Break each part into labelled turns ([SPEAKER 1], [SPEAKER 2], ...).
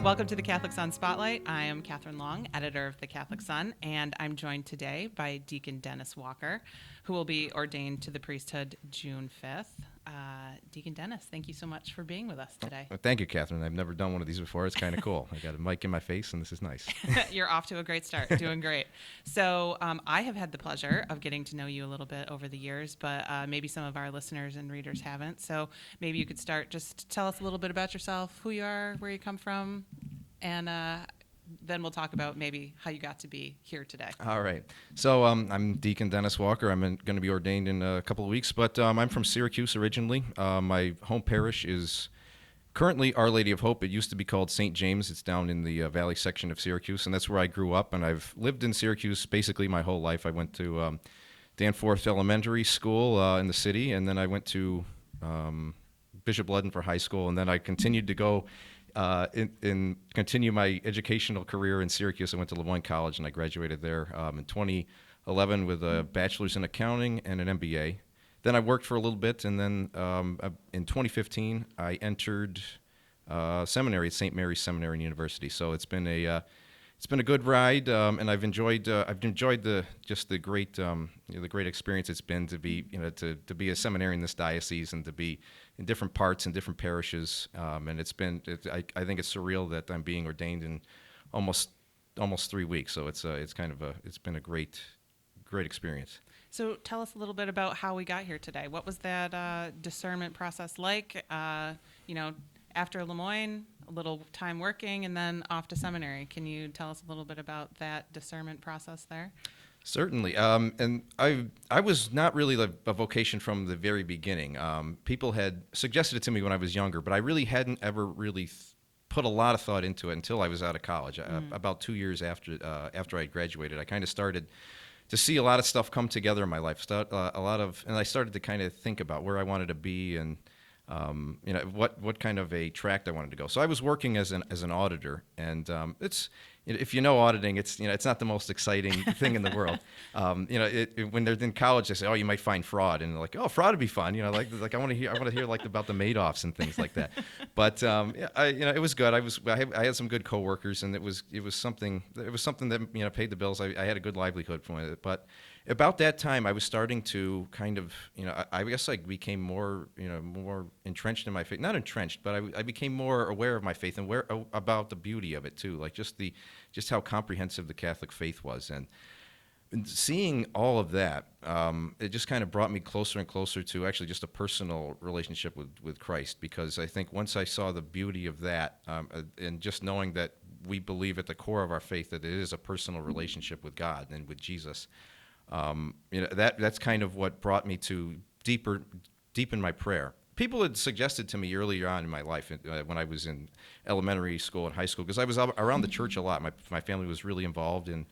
[SPEAKER 1] Welcome to the Catholic Sun Spotlight. I am Catherine Long, editor of the Catholic Sun, and I'm joined today by Deacon Dennis Walker, who will be ordained to the priesthood June 5th. Deacon Dennis, thank you so much for being with us today.
[SPEAKER 2] Well, thank you, Catherine. I've never done one of these before. It's kind of cool. I got a mic in my face, and this is nice.
[SPEAKER 1] You're off to a great start, doing great. So I have had the pleasure of getting to know you a little bit over the years, but maybe some of our listeners and readers haven't. So maybe you could start, just tell us a little bit about yourself, who you are, where you come from, and then we'll talk about maybe how you got to be here today.
[SPEAKER 2] All right. So I'm Deacon Dennis Walker. I'm going to be ordained in a couple of weeks, but I'm from Syracuse originally. My home parish is currently Our Lady of Hope. It used to be called St. James. It's down in the valley section of Syracuse, and that's where I grew up, and I've lived in Syracuse basically my whole life. I went to Danforth Elementary School in the city, and then I went to Bishop Ludden for high school, and then I continued to go continue my educational career in Syracuse. I went to Lemoyne College, and I graduated there in 2011 with a bachelor's in accounting and an MBA. Then I worked for a little bit, and then in 2015 I entered seminary at St. Mary's Seminary and University. So it's been a good ride, and I've enjoyed the great experience it's been to be to be a seminarian in this diocese and to be in different parts and different parishes, and I think it's surreal that I'm being ordained in almost 3 weeks. So it's been a great experience.
[SPEAKER 1] So tell us a little bit about how we got here today. What was that discernment process like? After Lemoyne, a little time working, and then off to seminary. Can you tell us a little bit about that discernment process there?
[SPEAKER 2] Certainly, and I was not really a vocation from the very beginning. People had suggested it to me when I was younger, but I really hadn't ever really put a lot of thought into it until I was out of college. About 2 years after I graduated, I kind of started to see a lot of stuff come together in my life. And I started to kind of think about where I wanted to be and what kind of a tract I wanted to go. So I was working as an auditor, and if you know auditing, it's not the most exciting thing in the world. When they're in college, they say, oh, you might find fraud, and they're like, oh, fraud would be fun. Like I want to hear like about the Madoffs and things like that. But it was good. I had some good coworkers, and it was something that paid the bills. I had a good livelihood from it, but about that time, I was starting to kind of, I guess I became more entrenched in my faith. Not entrenched, but I became more aware of my faith and about the beauty of it too, like just how comprehensive the Catholic faith was. And seeing all of that, it just kind of brought me closer and closer to actually just a personal relationship with Christ, because I think once I saw the beauty of that, and just knowing that we believe at the core of our faith that it is a personal relationship with God and with Jesus, that's kind of what brought me to deepen my prayer. People had suggested to me earlier on in my life, when I was in elementary school and high school, because I was around the church a lot. My family was really involved in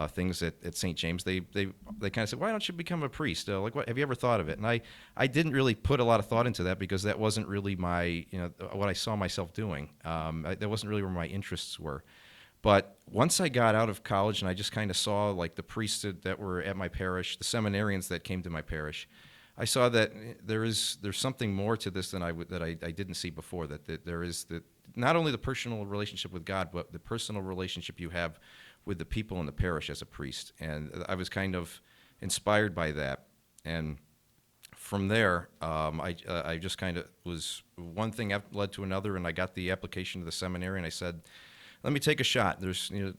[SPEAKER 2] things at St. James. They kind of said, why don't you become a priest? What have you ever thought of it? And I didn't really put a lot of thought into that, because that wasn't really my what I saw myself doing. That wasn't really where my interests were. But once I got out of college and I just kind of saw like the priests that were at my parish, the seminarians that came to my parish, I saw that there's something more to this than I didn't see before. That there is not only the personal relationship with God, but the personal relationship you have with the people in the parish as a priest. And I was kind of inspired by that. And from there, I just kind of was one thing led to another, and I got the application to the seminary, and I said, let me take a shot.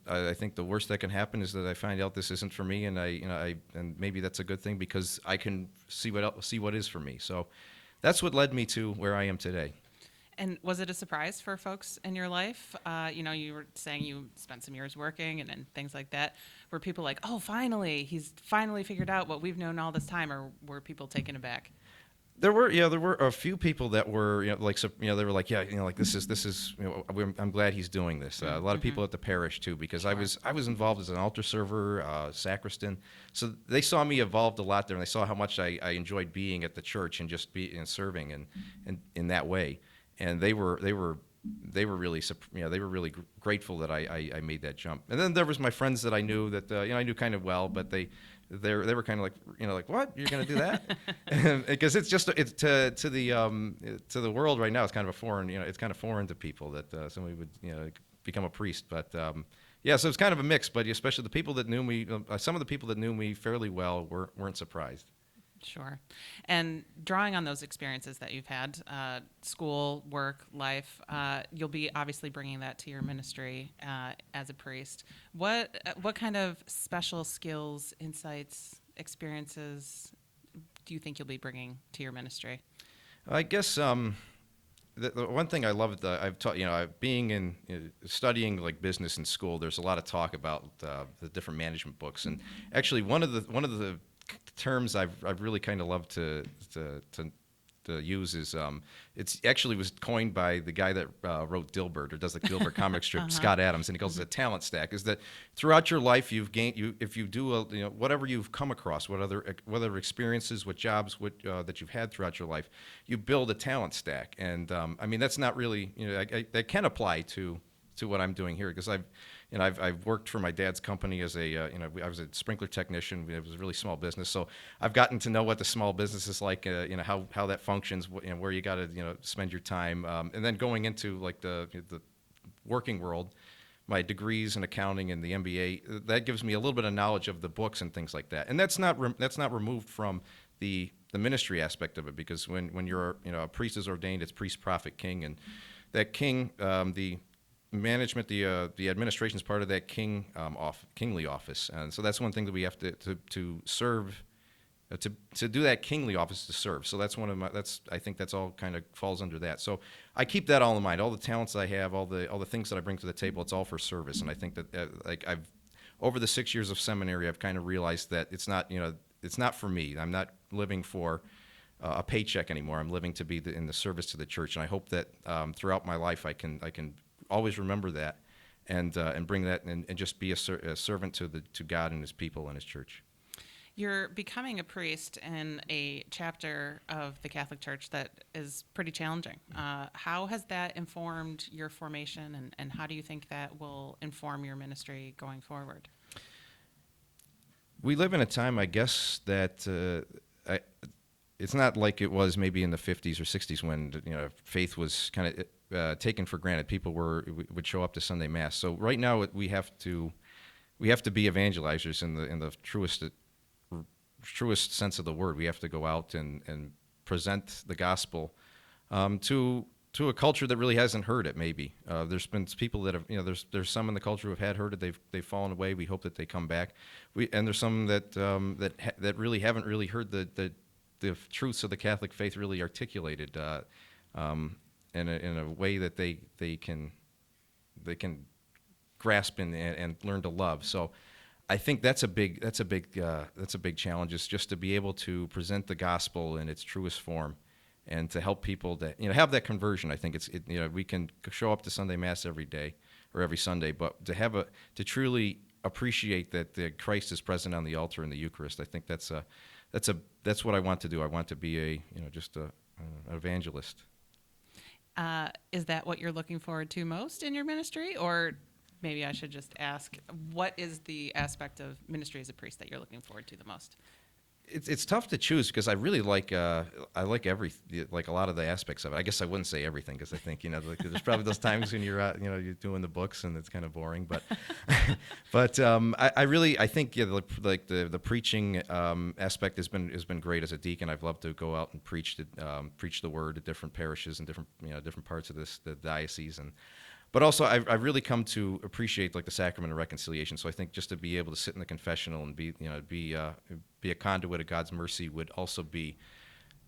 [SPEAKER 2] I think the worst that can happen is that I find out this isn't for me, and and maybe that's a good thing, because I can see what is for me. So that's what led me to where I am today.
[SPEAKER 1] And was it a surprise for folks in your life? You were saying you spent some years working and things like that. Were people like, oh, he's finally figured out what we've known all this time, or were people taken aback?
[SPEAKER 2] There were a few people that were, they were like, this is, I'm glad he's doing this. A lot of people at the parish too, because
[SPEAKER 1] Sure.
[SPEAKER 2] I was involved as an altar server, sacristan. So they saw me evolved a lot there, and they saw how much I enjoyed being at the church and just serving and in that way. And they were really grateful that I made that jump. And then there was my friends that I knew that I knew kind of well, but they were kind of like what, you're going to do that? Because it's just to the world right now, it's kind of a foreign, it's kind of foreign to people that somebody would become a priest. But yeah, so it's kind of a mix. But especially the people that knew me, some of the people that knew me fairly well weren't surprised.
[SPEAKER 1] Sure. And drawing on those experiences that you've had, school, work, life, you'll be obviously bringing that to your ministry as a priest. What kind of special skills, insights, experiences do you think you'll be bringing to your ministry?
[SPEAKER 2] I guess the one thing I love I've taught, being in studying like business in school. There's a lot of talk about the different management books, and actually one of the terms I've really kind of loved to use is it's actually was coined by the guy that wrote Dilbert or does the Dilbert comic strip, Scott Adams, and he calls it a talent stack. Is that throughout your life you've gained if you do whatever you've come across, whether experiences, what jobs, that you've had throughout your life, you build a talent stack. And I mean that's not really that can apply to what I'm doing here because I've worked for my dad's company as I was a sprinkler technician. It was a really small business, so I've gotten to know what the small business is like, how that functions, where you got to spend your time, and then going into like the working world, my degrees in accounting and the MBA that gives me a little bit of knowledge of the books and things like that, and that's not removed from the ministry aspect of it because when you're a priest is ordained, it's priest, prophet, king, and that king the management, the administration is part of that kingly office, and so that's one thing that we have to serve, to do that kingly office to serve. So that's I think that's all kind of falls under that. So I keep that all in mind. All the talents I have, all the things that I bring to the table, it's all for service. And I think that like I've over the 6 years of seminary, I've kind of realized that it's not for me. I'm not living for a paycheck anymore. I'm living to be in the service to the church, and I hope that throughout my life I can always remember that, and bring that, and just be a servant to God and His people and His church.
[SPEAKER 1] You're becoming a priest in a chapter of the Catholic Church that is pretty challenging. How has that informed your formation, and how do you think that will inform your ministry going forward?
[SPEAKER 2] We live in a time, I guess, that it's not like it was maybe in the 50s or 60s when faith was kind of taken for granted. People would show up to Sunday Mass. So right now we have to be evangelizers in the truest sense of the word. We have to go out and present the gospel to a culture that really hasn't heard it. Maybe there's been people that have there's some in the culture who have heard it. They've fallen away. We hope that they come back. And there's some that really haven't really heard the truths of the Catholic faith really articulated in a way that they can grasp and learn to love. So I think that's a big challenge, is just to be able to present the gospel in its truest form, and to help people that have that conversion. I think we can show up to Sunday Mass every day or every Sunday, but to truly appreciate that Christ is present on the altar in the Eucharist. I think that's what I want to do. I want to be just an evangelist.
[SPEAKER 1] Is that what you're looking forward to most in your ministry? Or maybe I should just ask, what is the aspect of ministry as a priest that you're looking forward to the most?
[SPEAKER 2] It's tough to choose because I really like a lot of the aspects of it. I guess I wouldn't say everything because I think there's probably those times when you're doing the books and it's kind of boring. But I think the preaching aspect has been great as a deacon. I've loved to go out and preach the word at different parishes and different parts of the diocese. But also, I've really come to appreciate the sacrament of reconciliation. So I think just to be able to sit in the confessional and be a conduit of God's mercy would also be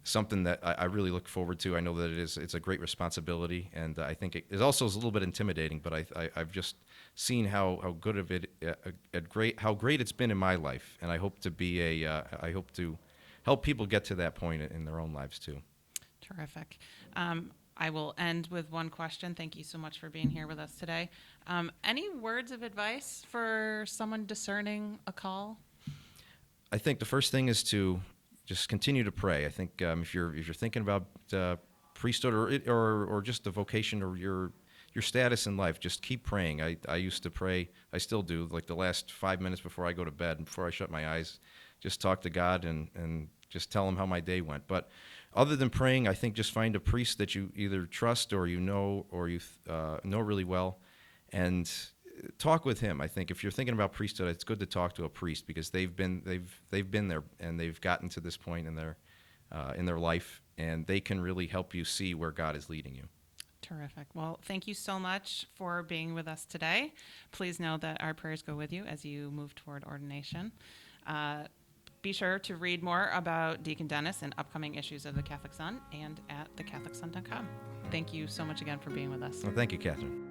[SPEAKER 2] something that I really look forward to. I know that it's a great responsibility, and I think it also is a little bit intimidating. But I've just seen how good of it, how great it's been in my life, and I hope to help people get to that point in their own lives too.
[SPEAKER 1] Terrific. I will end with one question. Thank you so much for being here with us today. Any words of advice for someone discerning a call?
[SPEAKER 2] I think the first thing is to just continue to pray. I think if you're thinking about priesthood or just the vocation or your status in life, just keep praying. I used to pray. I still do. Like the last 5 minutes before I go to bed, before I shut my eyes, just talk to God and just tell Him how my day went. But other than praying, I think just find a priest that you either trust or or you know really well, and talk with him. I think if you're thinking about priesthood, it's good to talk to a priest because they've been there and they've gotten to this point in their life, and they can really help you see where God is leading you.
[SPEAKER 1] Terrific. Well, thank you so much for being with us today. Please know that our prayers go with you as you move toward ordination. Be sure to read more about Deacon Dennis and upcoming issues of the Catholic Sun and at thecatholicsun.com. Thank you so much again for being with us.
[SPEAKER 2] Well, thank you, Catherine.